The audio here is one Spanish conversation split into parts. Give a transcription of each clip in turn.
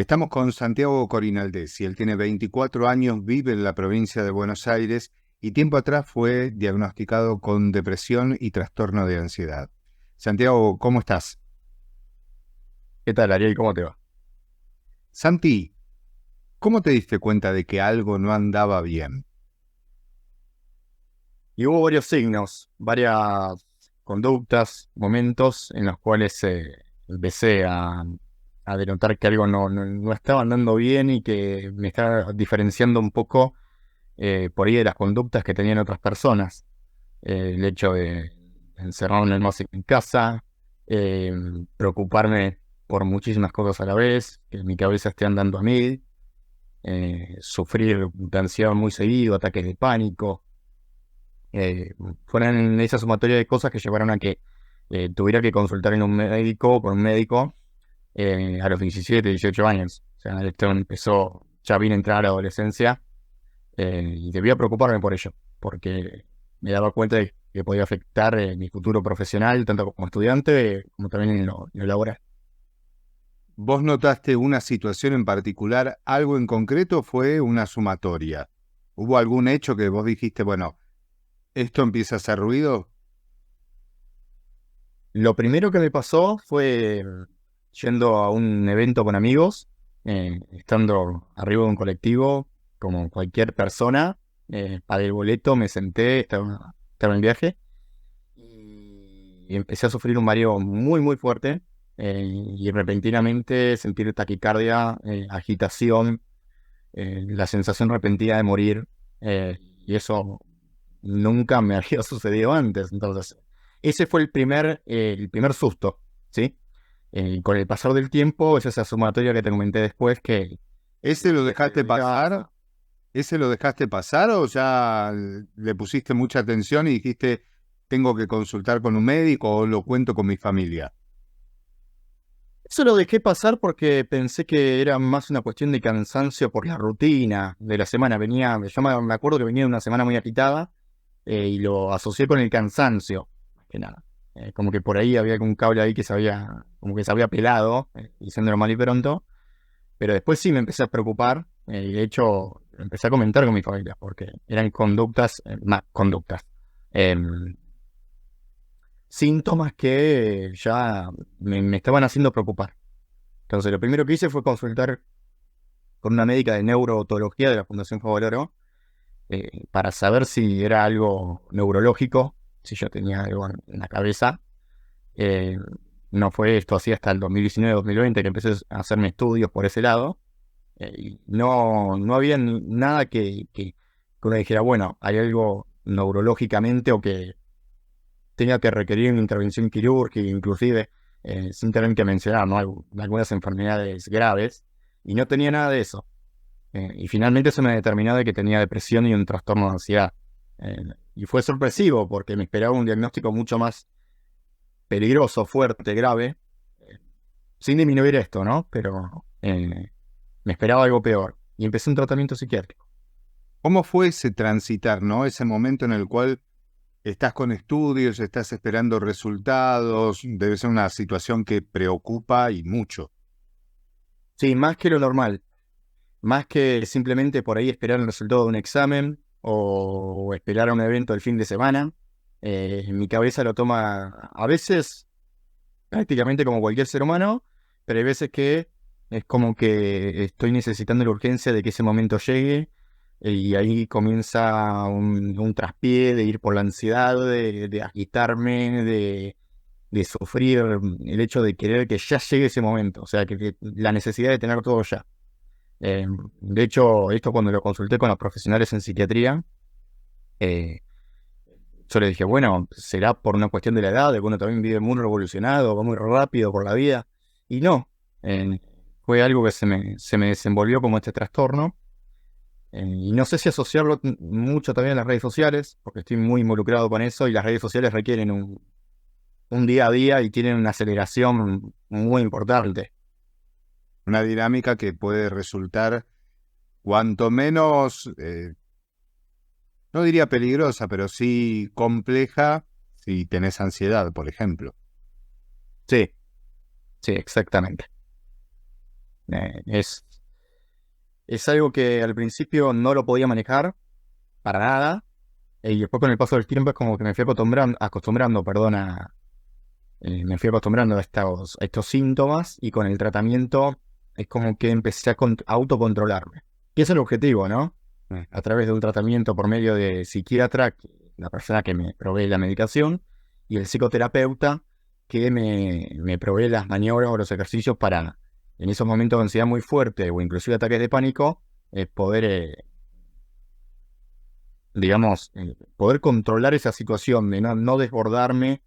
Estamos con Santiago Corinaldesi. Él tiene 24 años, vive en la provincia de Buenos Aires y tiempo atrás fue diagnosticado con depresión y trastorno de ansiedad. Santiago, ¿cómo estás? ¿Qué tal, Ariel? ¿Cómo te va? Santi, ¿cómo te diste cuenta de que algo no andaba bien? Y hubo varios signos, varias conductas, momentos en los cuales empecé a denotar que algo no estaba andando bien y que me estaba diferenciando un poco por ahí de las conductas que tenían otras personas. El hecho de encerrarme más en casa, eh, preocuparme por muchísimas cosas a la vez, que mi cabeza esté andando a mil, sufrir de ansiedad muy seguido, ataques de pánico. eh, Fueron esa sumatoria de cosas que llevaron a que tuviera que consultar en un médico, por un médico, a los 17, 18 años. O sea, esto empezó ya bien entrar a la adolescencia, y debía preocuparme por ello, porque me daba cuenta de que podía afectar mi futuro profesional, tanto como estudiante, como también en lo laboral. ¿Vos notaste una situación en particular, algo en concreto, o fue una sumatoria? ¿Hubo algún hecho que vos dijiste, bueno, esto empieza a hacer ruido? Lo primero que me pasó fue yendo a un evento con amigos, estando arriba de un colectivo, como cualquier persona, pagué el boleto, me senté, estaba en viaje y empecé a sufrir un mareo muy, muy fuerte, y repentinamente sentir taquicardia, agitación, la sensación repentina de morir, y eso nunca me había sucedido antes. Entonces, ese fue el primer susto, ¿sí? Con el pasar del tiempo, es esa sumatoria que te comenté después ¿Ese lo que se dejaste deja. pasar? ¿Ese lo dejaste pasar o ya le pusiste mucha atención y dijiste, tengo que consultar con un médico o lo cuento con mi familia? Eso lo dejé pasar porque pensé que era más una cuestión de cansancio por la rutina de la semana. Yo me acuerdo que venía de una semana muy agitada, y lo asocié con el cansancio, más que nada. Como que por ahí había algún cable ahí como que se había pelado, diciéndolo mal y pronto. Pero después sí me empecé a preocupar, y de hecho empecé a comentar con mi familia, porque eran conductas, más conductas, em, síntomas que ya me estaban haciendo preocupar. Entonces lo primero que hice fue consultar con una médica de neurotología de la Fundación Favaloro, para saber si era algo neurológico, si yo tenía algo en la cabeza. Eh, no fue esto así hasta el 2019-2020 que empecé a hacerme estudios por ese lado. Y no había nada que uno dijera, bueno, hay algo neurológicamente o que tenga que requerir una intervención quirúrgica, inclusive, sin tener que mencionar, ¿no? Algunas enfermedades graves, y no tenía nada de eso. Y finalmente se me determinó de que tenía depresión y un trastorno de ansiedad. Y fue sorpresivo porque me esperaba un diagnóstico mucho más peligroso, fuerte, grave, eh, sin disminuir esto, ¿no? Pero me esperaba algo peor. Y empecé un tratamiento psiquiátrico. ¿Cómo fue ese transitar, no? Ese momento en el cual estás con estudios, estás esperando resultados, debe ser una situación que preocupa y mucho. Sí, más que lo normal. Más que simplemente por ahí esperar el resultado de un examen o esperar a un evento del fin de semana. Mi cabeza lo toma a veces prácticamente como cualquier ser humano, pero hay veces que es como que estoy necesitando la urgencia de que ese momento llegue, y ahí comienza un traspié de ir por la ansiedad, de agitarme, de sufrir el hecho de querer que ya llegue ese momento, o sea, que la necesidad de tener todo ya. De hecho, esto cuando lo consulté con los profesionales en psiquiatría, eh, yo le dije, bueno, será por una cuestión de la edad, de que uno también vive muy revolucionado, va muy rápido por la vida. Y no, eh, fue algo que se me desenvolvió como este trastorno. Y no sé si asociarlo mucho también a las redes sociales, porque estoy muy involucrado con eso y las redes sociales requieren un día a día y tienen una aceleración muy importante. Una dinámica que puede resultar cuanto menos, no diría peligrosa, pero sí compleja si tenés ansiedad, por ejemplo. Sí, sí, exactamente. Es algo que al principio no lo podía manejar para nada, y después con el paso del tiempo es como que me fui acostumbrando, perdón, me fui acostumbrando a estos síntomas, y con el tratamiento es como que empecé a autocontrolarme. Y ese es el objetivo, ¿no? A través de un tratamiento por medio de psiquiatra, la persona que me provee la medicación, y el psicoterapeuta que me provee las maniobras o los ejercicios para, en esos momentos de ansiedad muy fuerte o inclusive ataques de pánico, poder, digamos, poder controlar esa situación, de no desbordarme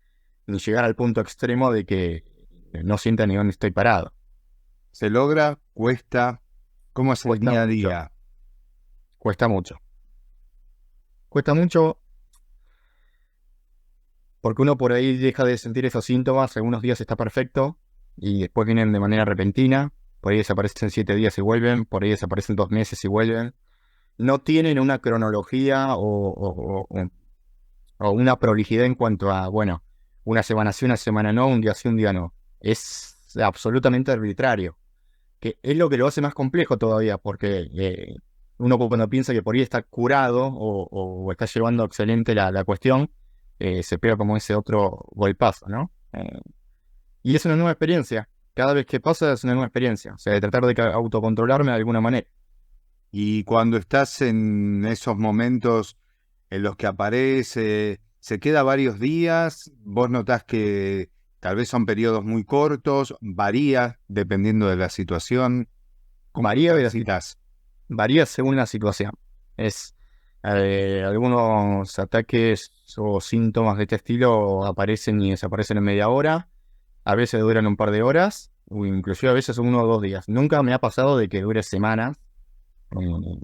ni llegar al punto extremo de que no sienta ni dónde estoy parado. ¿Se logra? ¿Cuesta? ¿Cómo es el Cuesta día a mucho, día? cuesta mucho. Cuesta mucho porque uno por ahí deja de sentir esos síntomas, algunos días está perfecto y después vienen de manera repentina, por ahí desaparecen 7 días y vuelven, por ahí desaparecen 2 meses y vuelven. No tienen una cronología o una prolijidad en cuanto a, bueno, una semana sí, una semana no, un día sí, un día no. Es absolutamente arbitrario, que es lo que lo hace más complejo todavía, porque uno cuando piensa que por ahí está curado o está llevando excelente la cuestión, se pega como ese otro golpazo, ¿no? Y es una nueva experiencia. Cada vez que pasa es una nueva experiencia. O sea, de tratar de autocontrolarme de alguna manera. Y cuando estás en esos momentos en los que aparece, se queda varios días, vos notás que tal vez son periodos muy cortos, varía dependiendo de la situación. ¿Cómo lo Varía, transitas? varía según la situación. Es algunos ataques o síntomas de este estilo aparecen y desaparecen en media hora. A veces duran un par de horas, o inclusive a veces 1 o 2 días. Nunca me ha pasado de que dure semanas,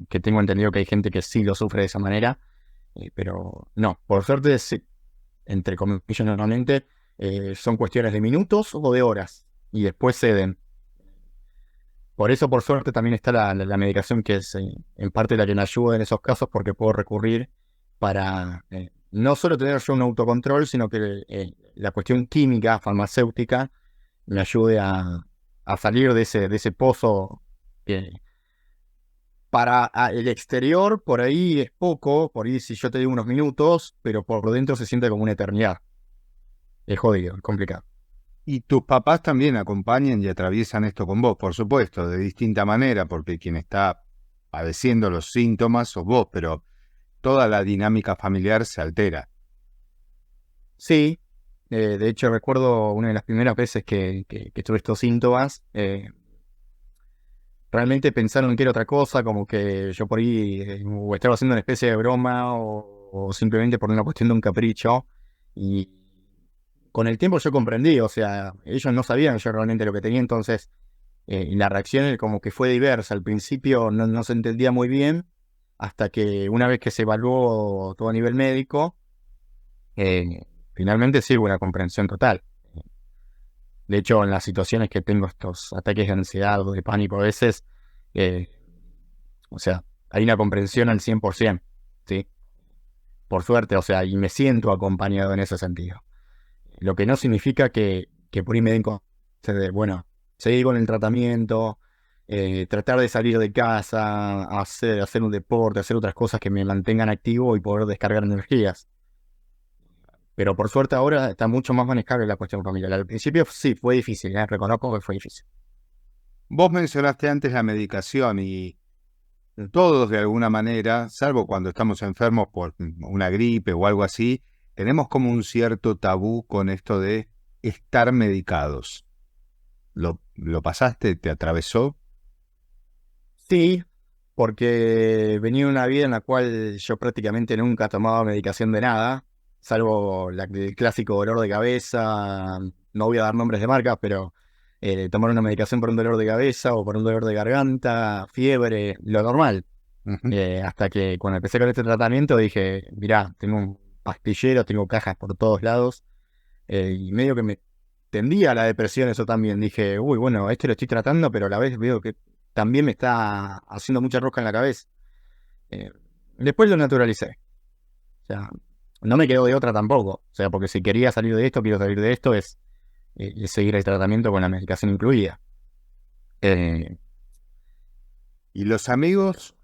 que tengo entendido que hay gente que sí lo sufre de esa manera, pero no, por suerte, sí, entre comillas, normalmente son cuestiones de minutos o de horas, y después ceden. Por eso, por suerte, también está la medicación, que es en parte la que me ayuda en esos casos, porque puedo recurrir para no solo tener yo un autocontrol, sino que la cuestión química, farmacéutica, me ayude a salir de ese pozo que para el exterior por ahí es poco, por ahí si yo te digo unos minutos, pero por dentro se siente como una eternidad. Es jodido, es complicado. Y tus papás también acompañan y atraviesan esto con vos, por supuesto, de distinta manera, porque quien está padeciendo los síntomas sos vos, pero toda la dinámica familiar se altera. Sí, de hecho recuerdo una de las primeras veces que tuve estos síntomas, realmente pensaron que era otra cosa, como que yo por ahí o estaba haciendo una especie de broma o simplemente por una cuestión de un capricho. Y con el tiempo yo comprendí, o sea, ellos no sabían yo realmente lo que tenía, entonces la reacción como que fue diversa. Al principio no se entendía muy bien, hasta que una vez que se evaluó todo a nivel médico, finalmente sí hubo una comprensión total. De hecho, en las situaciones que tengo estos ataques de ansiedad o de pánico a veces, eh, o sea, hay una comprensión al 100%, ¿sí? Por suerte, o sea, y me siento acompañado en ese sentido. Lo que no significa que por ahí me den de, bueno, seguir con el tratamiento, tratar de salir de casa, hacer un deporte, hacer otras cosas que me mantengan activo y poder descargar energías. Pero por suerte ahora está mucho más manejable la cuestión familiar. Al principio sí, fue difícil, reconozco que fue difícil. Vos mencionaste antes la medicación y todos de alguna manera, salvo cuando estamos enfermos por una gripe o algo así, tenemos como un cierto tabú con esto de estar medicados. ¿Lo pasaste? ¿Te atravesó? Sí, porque venía una vida en la cual yo prácticamente nunca tomaba medicación de nada, salvo el clásico dolor de cabeza. No voy a dar nombres de marcas, pero tomar una medicación por un dolor de cabeza o por un dolor de garganta, fiebre, lo normal. Ujú. Hasta que cuando empecé con este tratamiento dije, mirá, tengo un pastillero, tengo cajas por todos lados, y medio que me tendía a la depresión eso también. Dije, uy, bueno, esto lo estoy tratando, pero a la vez veo que también me está haciendo mucha rosca en la cabeza. Eh, Después lo naturalicé. O sea, no me quedó de otra tampoco. O sea, porque si quería salir de esto, quiero salir de esto, es seguir el tratamiento con la medicación incluida. ¿Y los amigos?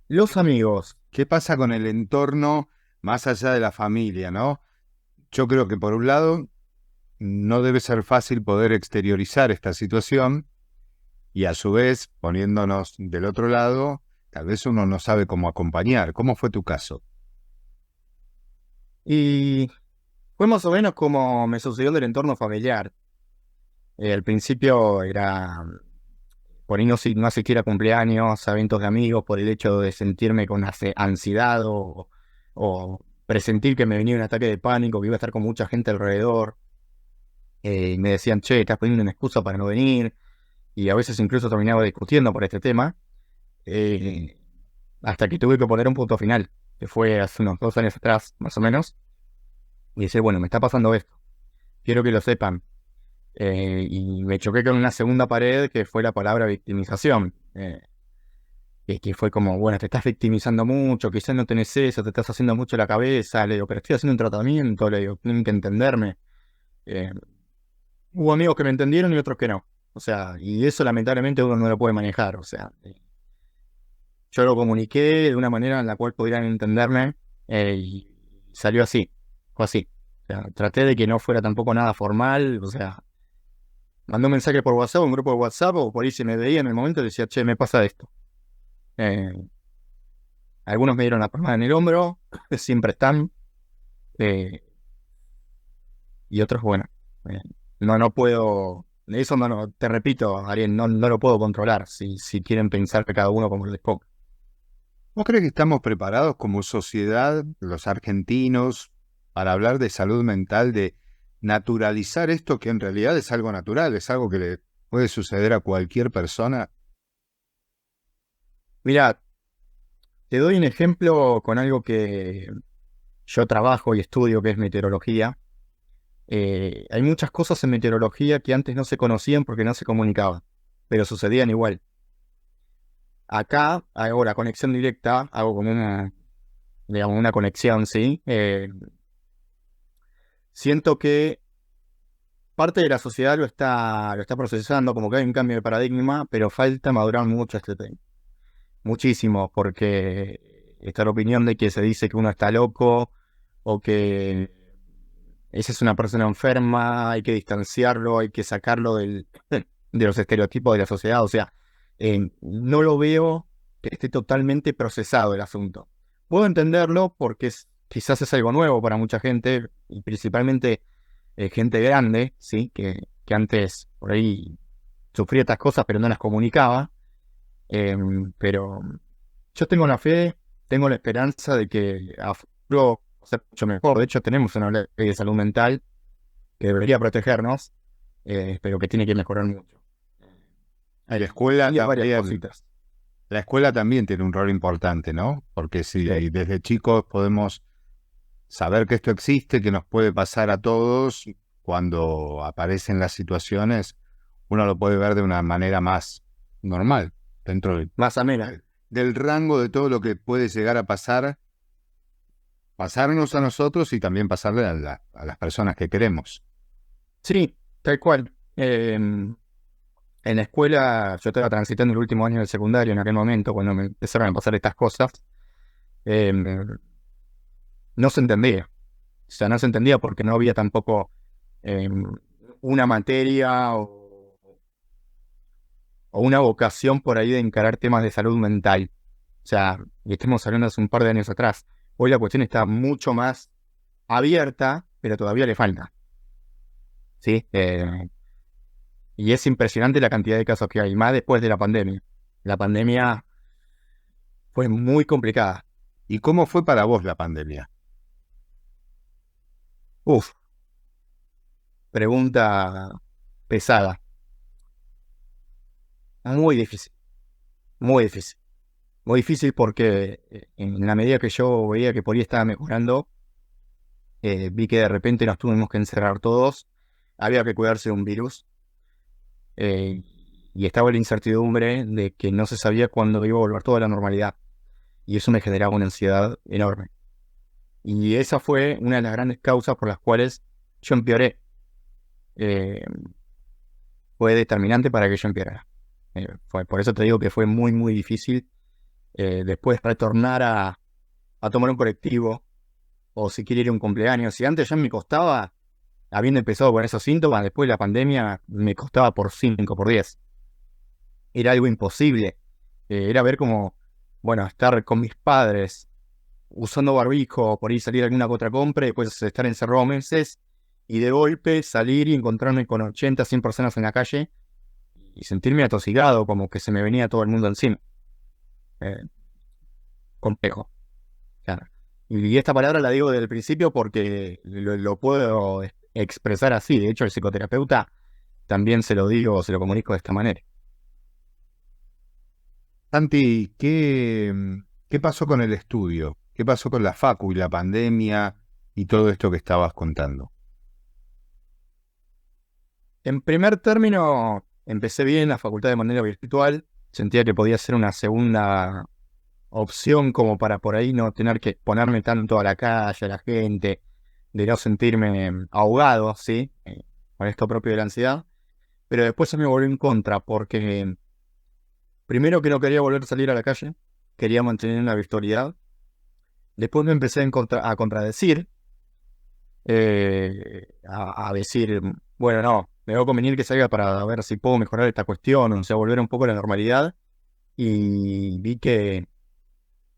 Los amigos. ¿Qué pasa con el entorno más allá de la familia, no? Yo creo que por un lado no debe ser fácil poder exteriorizar esta situación y a su vez, poniéndonos del otro lado, tal vez uno no sabe cómo acompañar. ¿Cómo fue tu caso? Y fue más o menos como me sucedió en el entorno familiar. Al principio era por ahí no asistir a cumpleaños, a eventos de amigos, por el hecho de sentirme con ansiedad o presentir que me venía un ataque de pánico, que iba a estar con mucha gente alrededor. Y me decían, che, estás poniendo una excusa para no venir. Y a veces incluso terminaba discutiendo por este tema, eh, hasta que tuve que poner un punto final, que fue hace unos 2 años atrás, más o menos, y decir, bueno, me está pasando esto, quiero que lo sepan. Y me choqué con una segunda pared que fue la palabra victimización. Que fue como, bueno, te estás victimizando mucho, quizás no tenés eso, te estás haciendo mucho la cabeza. Le digo, pero estoy haciendo un tratamiento, le digo, tienen que entenderme. Eh, Hubo amigos que me entendieron y otros que no. O sea, y eso lamentablemente uno no lo puede manejar. O sea, yo lo comuniqué de una manera en la cual pudieran entenderme, y salió así, fue así. O sea, traté de que no fuera tampoco nada formal. O sea, mandé un mensaje por WhatsApp, un grupo de WhatsApp, o por ahí se me veía en el momento y decía, che, me pasa esto. Eh, Algunos me dieron la palmada en el hombro, siempre están, eh, y otros, bueno, eh, no puedo, eso no, te repito, Ariel, no lo puedo controlar, si quieren pensar que cada uno como les ponga. ¿Vos crees que estamos preparados como sociedad, los argentinos, para hablar de salud mental, de naturalizar esto que en realidad es algo natural, es algo que le puede suceder a cualquier persona? Mira, te doy un ejemplo con algo que yo trabajo y estudio, que es meteorología. Hay muchas cosas en meteorología que antes no se conocían porque no se comunicaban, pero sucedían igual. Acá hago la conexión directa, hago como digamos, una conexión, ¿sí? Siento que parte de la sociedad lo está procesando, como que hay un cambio de paradigma, pero falta madurar mucho este tema. Muchísimo, porque está la opinión de que se dice que uno está loco o que esa es una persona enferma, hay que distanciarlo, hay que sacarlo de los estereotipos de la sociedad. O sea, no lo veo que esté totalmente procesado el asunto. Puedo entenderlo porque quizás es algo nuevo para mucha gente, y principalmente gente grande, ¿sí? Que antes por ahí sufría estas cosas pero no las comunicaba. Pero yo tengo la fe, tengo la esperanza de que a futuro va a ser mucho mejor. De hecho, tenemos una ley de salud mental que debería protegernos, pero que tiene que mejorar mucho. Y la escuela Hay varias también, cositas. la escuela también tiene un rol importante, ¿no? Porque si Sí. desde chicos podemos saber que esto existe, que nos puede pasar a todos, cuando aparecen las situaciones, uno lo puede ver de una manera más normal, dentro Más amena. del rango de todo lo que puede llegar a pasar, pasarnos a nosotros y también pasarle a las personas que queremos. Sí, tal cual. En la escuela, yo estaba transitando el último año del secundario en aquel momento, cuando me empezaron a pasar estas cosas. em, no se entendía. O sea, no se entendía porque no había tampoco em, una materia o una vocación por ahí de encarar temas de salud mental. O sea, y estamos hablando hace un par de años atrás. Hoy la cuestión está mucho más abierta, pero todavía le falta, ¿sí? Y es impresionante la cantidad de casos que hay, más después de la pandemia. La pandemia fue muy complicada. ¿Y cómo fue para vos la pandemia? Uf, pregunta pesada. Muy difícil, muy difícil. Muy difícil porque en la medida que yo veía que por ahí estaba mejorando, vi que de repente nos tuvimos que encerrar todos, había que cuidarse de un virus, eh, y estaba la incertidumbre de que no se sabía cuándo iba a volver toda la normalidad, y eso me generaba una ansiedad enorme. Y esa fue una de las grandes causas por las cuales yo empeoré. Eh, Fue determinante para que yo empeorara. Por eso te digo que fue muy, muy difícil después retornar a tomar un colectivo o si quiere ir a un cumpleaños. Si antes ya me costaba, habiendo empezado con esos síntomas, después de la pandemia me costaba por 5 por 10. Era algo imposible. Era ver como, bueno, estar con mis padres usando barbijo, por ahí salir a alguna que otra compra y después estar encerrado meses y de golpe salir y encontrarme con 80, 100 personas en la calle y sentirme atosigado, como que se me venía todo el mundo encima. Eh, Complejo. Claro. Y esta palabra la digo desde el principio porque lo puedo expresar así. De hecho, el psicoterapeuta también se lo digo, se lo comunico de esta manera. Santi, ¿qué pasó con el estudio? ¿Qué pasó con la facu y la pandemia y todo esto que estabas contando? En primer término, empecé bien la facultad de manera virtual. Sentía que podía ser una segunda opción como para por ahí no tener que exponerme tanto a la calle, a la gente, de no sentirme ahogado, ¿sí? Con esto propio de la ansiedad. Pero después se me volvió en contra porque primero que no quería volver a salir a la calle, quería mantener una virtualidad. Después me empecé a contradecir, a decir, bueno, no, me va a convenir que salga para ver si puedo mejorar esta cuestión, o sea, volver un poco a la normalidad. Y vi que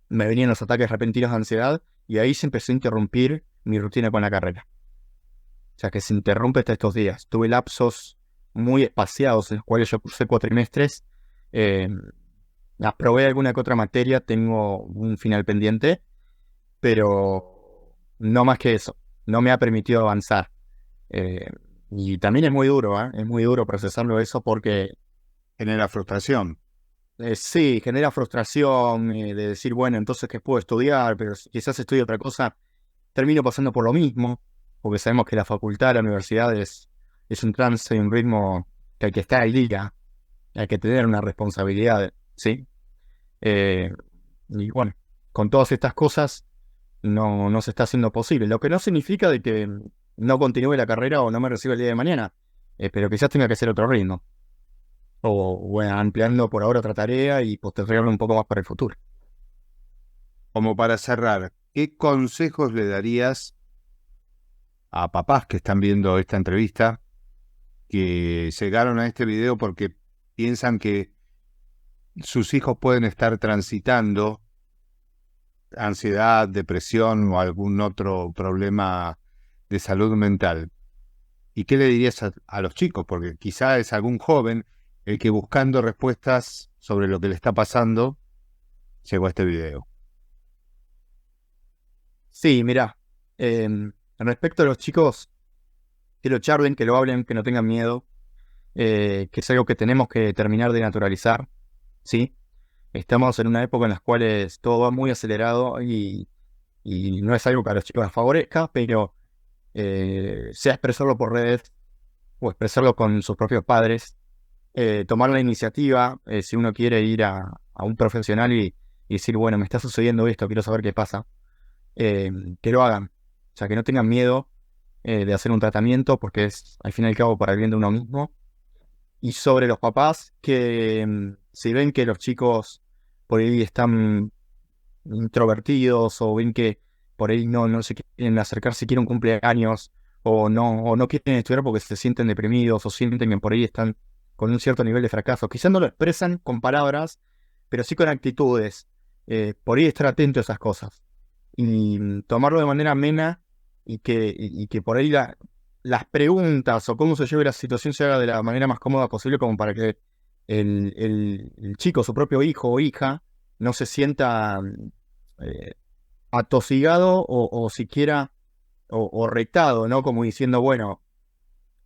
me venían los ataques repentinos de ansiedad y ahí se empezó a interrumpir mi rutina con la carrera. O sea, que se interrumpe hasta estos días. Tuve lapsos muy espaciados en los cuales yo cursé cuatrimestres. Eh, Aprobé alguna que otra materia, tengo un final pendiente, pero no más que eso. No me ha permitido avanzar. Eh, y también es muy duro, ¿eh? Es muy duro procesarlo eso porque Genera frustración. sí, genera frustración de decir, bueno, entonces que puedo estudiar, pero si quizás estudio otra cosa, termino pasando por lo mismo, porque sabemos que la facultad, la universidad es un trance y un ritmo que hay que estar al día, hay que tener una responsabilidad, ¿sí? Eh, y bueno, con todas estas cosas no se está haciendo posible, lo que no significa de que no continúe la carrera o no me reciba el día de mañana, pero quizás tenga que hacer otro ritmo, o bueno, ampliando por ahora otra tarea y postergarlo un poco más para el futuro. Como para cerrar, ¿qué consejos le darías a papás que están viendo esta entrevista, que llegaron a este video porque piensan que sus hijos pueden estar transitando ansiedad, depresión o algún otro problema de salud mental? ¿Y qué le dirías a los chicos? Porque quizá es algún joven el que buscando respuestas sobre lo que le está pasando llegó a este video. Sí, mira, respecto a los chicos, que lo charlen, que lo hablen, que no tengan miedo, que es algo que tenemos que terminar de naturalizar, ¿sí? Estamos en una época en la cual todo va muy acelerado y no es algo que a los chicos les favorezca, pero sea expresarlo por redes o expresarlo con sus propios padres, tomar la iniciativa, si uno quiere ir a un profesional y decir, bueno, me está sucediendo esto, quiero saber qué pasa, que lo hagan, o sea, que no tengan miedo de hacer un tratamiento porque es al fin y al cabo para el bien de uno mismo. Y sobre los papás, que si ven que los chicos por ahí están introvertidos o ven que por ahí no se quieren acercar siquiera a un cumpleaños o no quieren estudiar porque se sienten deprimidos o sienten que por ahí están con un cierto nivel de fracaso. Quizás no lo expresan con palabras, pero sí con actitudes. Por ahí estar atento a esas cosas y tomarlo de manera amena y que por ahí las preguntas o cómo se lleve la situación se haga de la manera más cómoda posible como para que el chico, su propio hijo o hija, no se sienta eh, atosigado o siquiera o retado, ¿no? Como diciendo, bueno,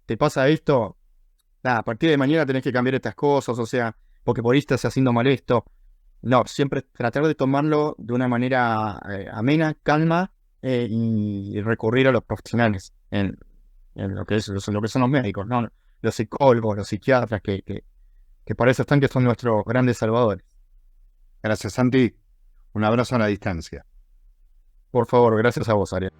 te pasa esto, nada, a partir de mañana tenés que cambiar estas cosas, o sea, porque por ahí estás haciendo mal esto. No, siempre tratar de tomarlo de una manera amena, calma y recurrir a los profesionales en lo que lo que son los médicos, ¿no? Los psicólogos, los psiquiatras, que para eso están, que son nuestros grandes salvadores. Gracias, Santi. Un abrazo a la distancia. Por favor, gracias a vos, Ariel.